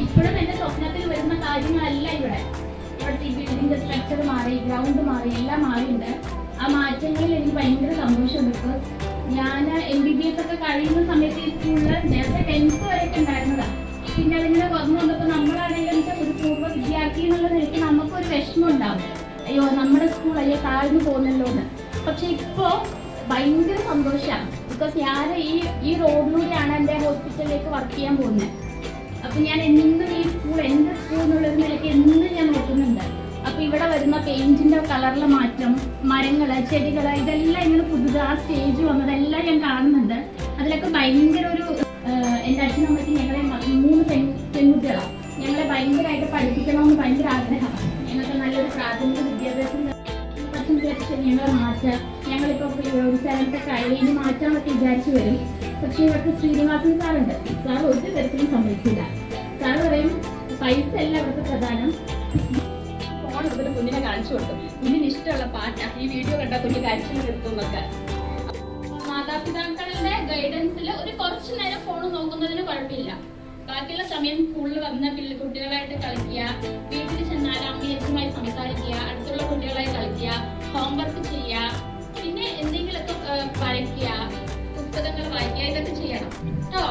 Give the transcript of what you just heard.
ഇപ്പോഴും എന്റെ സ്വപ്നത്തിൽ വരുന്ന കാര്യങ്ങളല്ല ഇവിടുത്തെ ബിൽഡിംഗ് സ്ട്രക്ചർ മാറി, ഗ്രൗണ്ട് മാറി, എല്ലാം മാറിയിട്ടുണ്ട്. ആ മാറ്റങ്ങളിൽ എനിക്ക് ഭയങ്കര സന്തോഷമുണ്ട്. ഇപ്പോൾ ഞാൻ MBBS ഒക്കെ കഴിയുന്ന സമയത്ത് ഈ സ്കൂളിൽ നേരത്തെ 10th വരെയൊക്കെ ഉണ്ടായിരുന്നതാണ്. പിന്നെ അതിങ്ങനെ വന്നു വന്നപ്പോൾ നമ്മളാണെങ്കിലും ഒരു പൂർവ്വ വിദ്യാർത്ഥി എന്നുള്ള നിലയ്ക്ക് നമുക്കൊരു വിഷമം ഉണ്ടാവും, അയ്യോ നമ്മുടെ സ്കൂൾ അയ്യോ താഴ്ന്നു പോകുന്നല്ലോ എന്ന്. പക്ഷെ ഇപ്പോൾ ഭയങ്കര സന്തോഷമാണ്. ബിക്കോസ് ഞാൻ ഈ റോഡിലൂടെയാണ് എൻ്റെ ഹോസ്പിറ്റലിലേക്ക് വർക്ക് ചെയ്യാൻ പോകുന്നത്. അപ്പൊ ഞാൻ എന്നും ഈ സ്കൂൾ എന്റെ സ്കൂൾ എന്നുള്ളൊരു നിലയ്ക്ക് എന്നും ഞാൻ നോക്കുന്നുണ്ട്. അപ്പൊ ഇവിടെ വരുന്ന പെയിന്റിന്റെ കളറിലെ മാറ്റം, മരങ്ങള്, ചെടികള്, ഇതെല്ലാം ഇങ്ങനെ പുതുത് ആ സ്റ്റേജ് വന്നതെല്ലാം ഞാൻ കാണുന്നുണ്ട്. അതിലൊക്കെ ഭയങ്കര ഒരു എന്റെ അച്ഛനമ്മയ്ക്ക് ഞങ്ങളെ 3 പെൺകുട്ടികളാണ്. ഞങ്ങളെ ഭയങ്കരമായിട്ട് പഠിപ്പിക്കണമെന്ന് ഭയങ്കര ആഗ്രഹമാണ്. ഞങ്ങൾക്ക് നല്ലൊരു പ്രാഥമിക വിദ്യാഭ്യാസം ഞങ്ങളെ മാറ്റാം. ഞങ്ങളിപ്പോ ഒരു സ്ഥലത്തെ കഴിഞ്ഞ് മാറ്റാന്നൊക്കെ വിചാരിച്ചു വരും. പക്ഷെ ഇവർക്ക് ശ്രീനിവാസൻ സാറുണ്ട്. സാർ ഒരു തരത്തിലും സമ്മതിക്കില്ല. സാർ പറയും പൈസ അല്ല ഇവിടുത്തെ പ്രധാനം. ഫോൺ ഇവിടെ കുഞ്ഞിനെ കാണിച്ചു കൊടുക്കും. കുഞ്ഞിന് ഇഷ്ടമുള്ള പാട്ട് ഈ വീഡിയോ കണ്ടാൽ കുഞ്ഞ് കാഴ്ചയിൽ നിർത്തുന്നൊക്കെ. മാതാപിതാക്കളുടെ ഗൈഡൻസിൽ ഒരു കുറച്ചു നേരം ഫോൺ നോക്കുന്നതിന് കുഴപ്പമില്ല. ബാക്കിയുള്ള സമയം സ്കൂളിൽ വന്ന കുട്ടികളായിട്ട് കളിക്കുക, വീട്ടിൽ ചെന്നാൽ അമ്മയച്ഛനുമായി സംസാരിക്കുക, അടുത്തുള്ള കുട്ടികളായി കളിക്കുക, ഹോംവർക്ക് ചെയ്യുക, പിന്നെ എന്തെങ്കിലുമൊക്കെ വരയ്ക്കുക, പുസ്തകങ്ങൾ വായിക്കുക, ഇതൊക്കെ ചെയ്യണം കേട്ടോ.